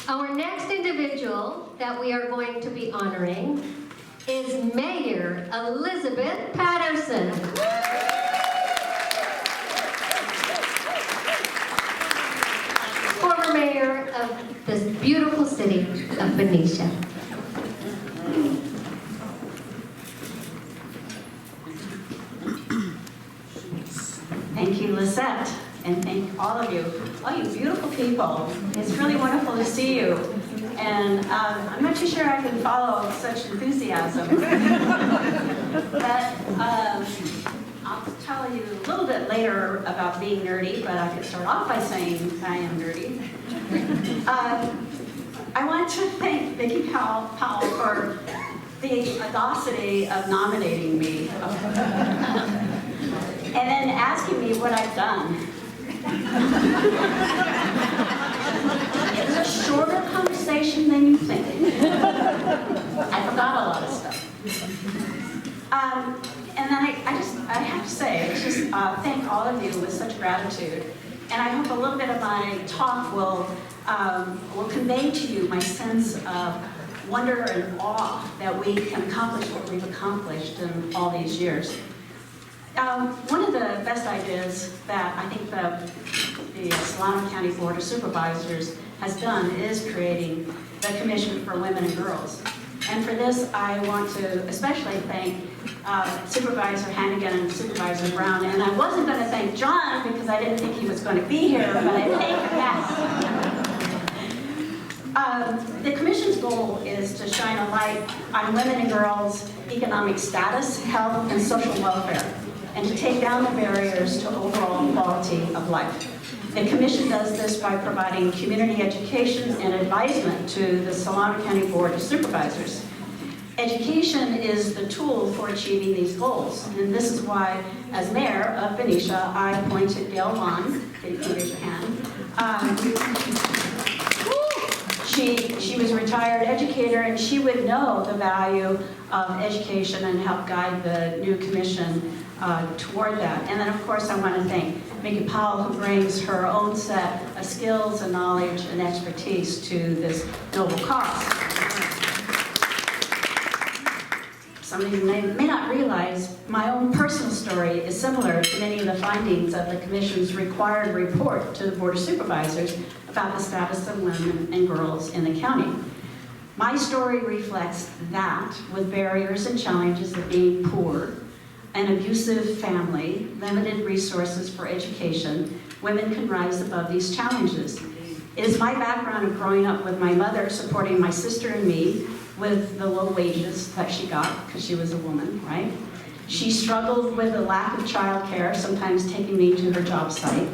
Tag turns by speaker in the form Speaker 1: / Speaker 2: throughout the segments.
Speaker 1: Our next individual that we are going to be honoring is Mayor Elizabeth Patterson. Former mayor of this beautiful city of Benicia.
Speaker 2: Thank you, Lisette, and thank all of you beautiful people. It's really wonderful to see you. And I'm not too sure I can follow such enthusiasm. But I'll tell you a little bit later about being nerdy, but I could start off by saying I am nerdy. I want to thank Vicki Powell for the audacity of nominating me. And then asking me what I've done. It was a shorter conversation than you think. I forgot a lot of stuff. And then I have to say, thank all of you with such gratitude. And I hope a little bit of my talk will convey to you my sense of wonder and awe that we can accomplish what we've accomplished in all these years. One of the best ideas that I think the Solano County Board of Supervisors has done is creating the Commission for Women and Girls. And for this, I want to especially thank Supervisor Hannigan and Supervisor Brown. And I wasn't going to thank John because I didn't think he was going to be here, but I thank yes. The Commission's goal is to shine a light on women and girls' economic status, health, and social welfare, and to take down the barriers to overall quality of life. The Commission does this by providing community education and advisement to the Solano County Board of Supervisors. Education is the tool for achieving these goals, and this is why, as mayor of Benicia, I appointed Gail Vaughn. Can you raise your hand? She was a retired educator, and she would know the value of education and help guide the new commission toward that. And then, of course, I want to thank Vicki Powell, who brings her own set of skills and knowledge and expertise to this noble cause. Some of you may not realize my own personal story is similar to many of the findings of the Commission's required report to the Board of Supervisors about the status of women and girls in the county. My story reflects that with barriers and challenges of being poor, an abusive family, limited resources for education, women can rise above these challenges. It is my background of growing up with my mother supporting my sister and me with the low wages that she got because she was a woman, right? She struggled with a lack of childcare, sometimes taking me to her job site.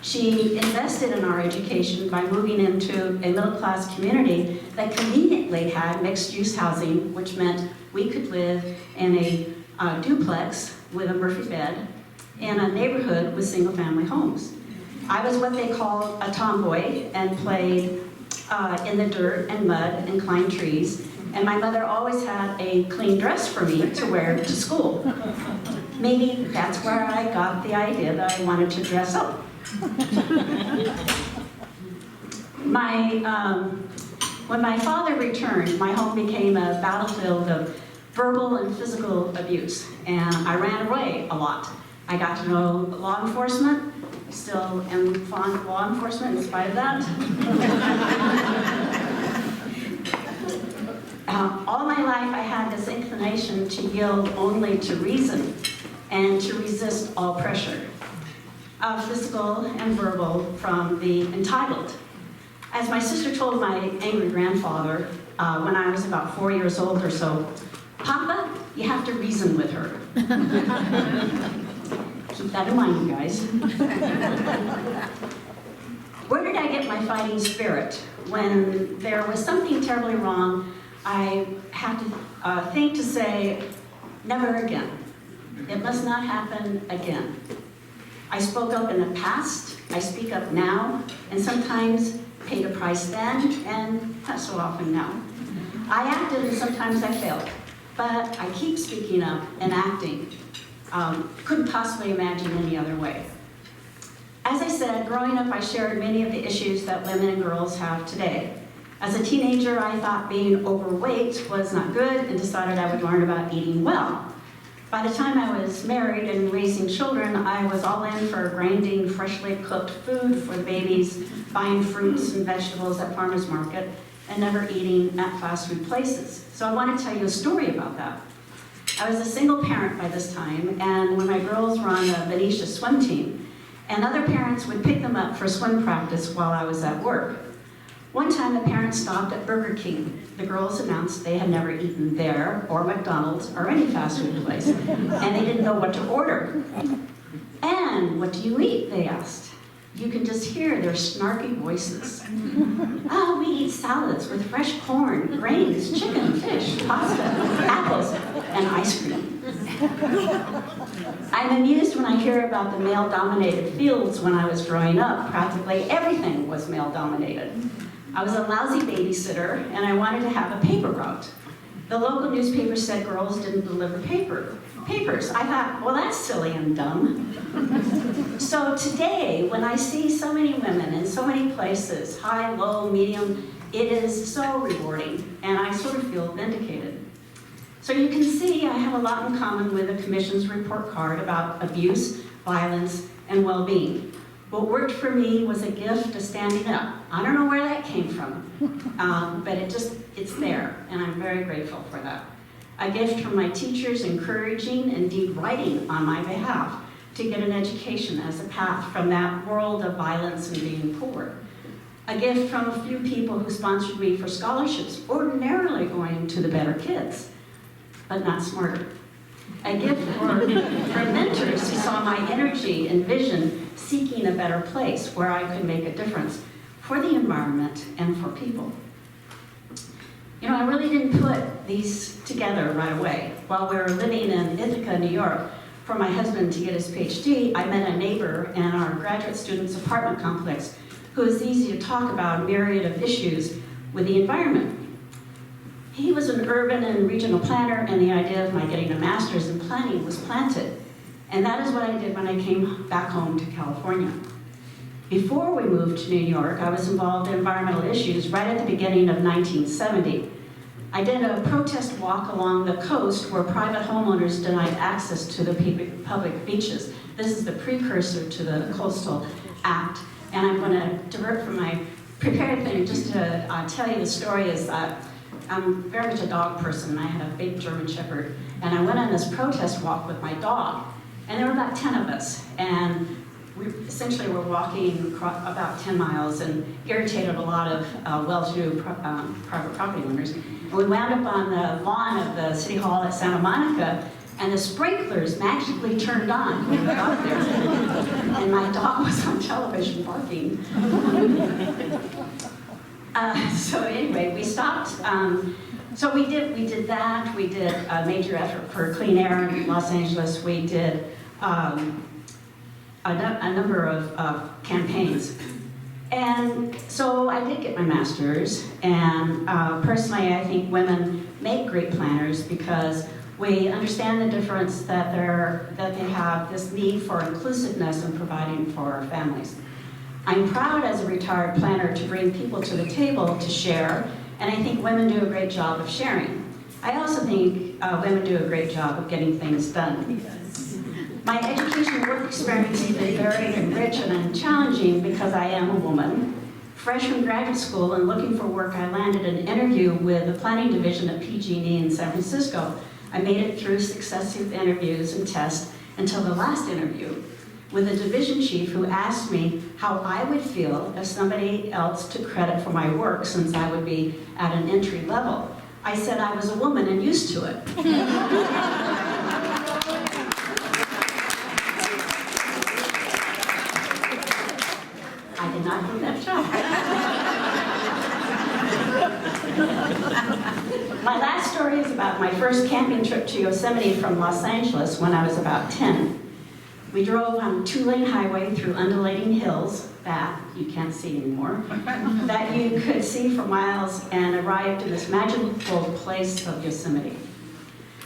Speaker 2: She invested in our education by moving into a middle-class community that conveniently had mixed-use housing, which meant we could live in a duplex with a Murphy bed in a neighborhood with single-family homes. I was what they call a tomboy and played in the dirt and mud and climbed trees, and my mother always had a clean dress for me to wear to school. Maybe that's where I got the idea that I wanted to dress up. When my father returned, my home became a battlefield of verbal and physical abuse, and I ran away a lot. I got to know law enforcement, still am fond of law enforcement in spite of that. All my life I had this inclination to yield only to reason and to resist all pressure, physical and verbal, from the entitled. As my sister told my angry grandfather when I was about 4 years old or so, "Papa, you have to reason with her." Keep that in mind, you guys. Where did I get my fighting spirit? When there was something terribly wrong, I had to think to say, never again. It must not happen again. I spoke up in the past, I speak up now, and sometimes paid a price then, and not so often now. I acted and sometimes I failed, but I keep speaking up and acting. Couldn't possibly imagine any other way. As I said, growing up I shared many of the issues that women and girls have today. As a teenager, I thought being overweight was not good and decided I would learn about eating well. By the time I was married and raising children, I was all in for grinding freshly cooked food for the babies, buying fruits and vegetables at farmers market, and never eating at fast food places. So I want to tell you a story about that. I was a single parent by this time, and when my girls were on the Venetia swim team, and other parents would pick them up for swim practice while I was at work. One time the parents stopped at Burger King. The girls announced they had never eaten there, or McDonald's, or any fast food place, and they didn't know what to order. And what do you eat, they asked. You can just hear their snarky voices. Oh, we eat salads with fresh corn, grains, chicken, fish, pasta, apples, and ice cream. I'm amused when I hear about the male-dominated fields when I was growing up. Practically everything was male-dominated. I was a lousy babysitter, and I wanted to have a paper route. The local newspaper said girls didn't deliver papers. I thought, well, that's silly and dumb. So today, when I see so many women in so many places, high, low, medium, it is so rewarding, and I sort of feel vindicated. So you can see I have a lot in common with the Commission's report card about abuse, violence, and well-being. What worked for me was a gift of standing up. I don't know where that came from, but it's there, and I'm very grateful for that. A gift from my teachers encouraging, indeed writing on my behalf, to get an education as a path from that world of violence and being poor. A gift from a few people who sponsored me for scholarships, ordinarily going to the better kids, but not smarter. A gift for mentors who saw my energy and vision seeking a better place where I could make a difference for the environment and for people. You know, I really didn't put these together right away. While we were living in Ithaca, New York, for my husband to get his PhD, I met a neighbor in our graduate students' apartment complex who was easy to talk about a myriad of issues with the environment. He was an urban and regional planner, and the idea of my getting a master's in planning was planted. And that is what I did when I came back home to California. Before we moved to New York, I was involved in environmental issues right at the beginning of 1970. I did a protest walk along the coast where private homeowners denied access to the public beaches. This is the precursor to the Coastal Act. And I'm going to divert from my prepared thing just to tell you the story is that I'm very much a dog person. I had a big German Shepherd. And I went on this protest walk with my dog. And there were about 10 of us. And we essentially were walking about 10 miles and irritated a lot of well-to-do private property owners. And we wound up on the lawn of the City Hall at Santa Monica, and the sprinklers magically turned on when we got there. And my dog was on television barking. So anyway, we stopped. So we did that. We did a major effort for clean air in Los Angeles. We did a number of campaigns. And so I did get my master's, and personally I think women make great planners because we understand the difference that they have, this need for inclusiveness and providing for our families. I'm proud as a retired planner to bring people to the table to share, and I think women do a great job of sharing. I also think women do a great job of getting things done. My education work experience has been varied and rich and challenging because I am a woman. Fresh from graduate school and looking for work, I landed an interview with the planning division at PG&E in San Francisco. I made it through successive interviews and tests until the last interview with a division chief who asked me how I would feel if somebody else took credit for my work since I would be at an entry level. I said I was a woman and used to it. I did not do that job. My last story is about my first camping trip to Yosemite from Los Angeles when I was about 10. We drove on a 2-lane highway through undulating hills that you can't see anymore, that you could see for miles, and arrived in this magical place of Yosemite.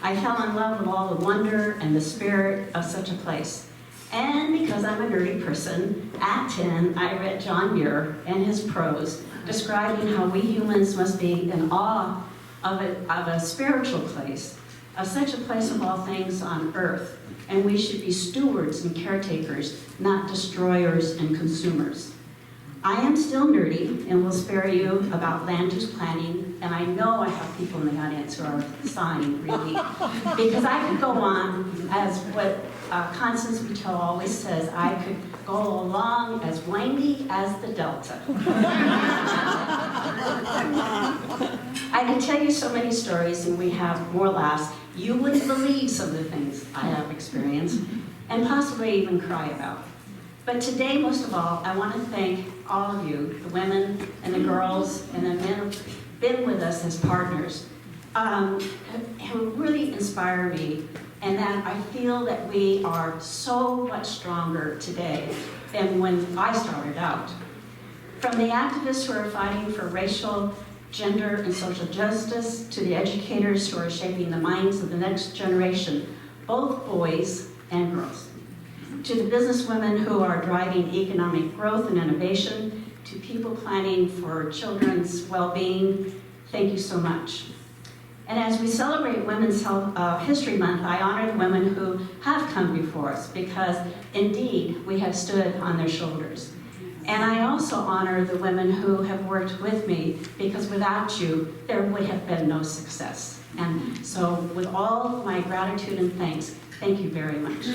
Speaker 2: I fell in love with all the wonder and the spirit of such a place. And because I'm a nerdy person, at 10, I read John Muir and his prose describing how we humans must be in awe of a spiritual place, of such a place of all things on earth, and we should be stewards and caretakers, not destroyers and consumers. I am still nerdy and will spare you about land use planning, and I know I have people in the audience who are sighing really, because I could go on as what Constance Bouteau always says, I could go along as windy as the Delta. I can tell you so many stories, and we have more laughs. You wouldn't believe some of the things I have experienced, and possibly even cry about. But today, most of all, I want to thank all of you, the women and the girls and the men who've been with us as partners, who really inspire me, and that I feel that we are so much stronger today than when I started out. From the activists who are fighting for racial, gender, and social justice, to the educators who are shaping the minds of the next generation, both boys and girls. To the businesswomen who are driving economic growth and innovation, to people planning for children's well-being, thank you so much. And as we celebrate Women's History Month, I honor the women who have come before us, because indeed we have stood on their shoulders. And I also honor the women who have worked with me, because without you, there would have been no success. And so with all my gratitude and thanks, thank you very much.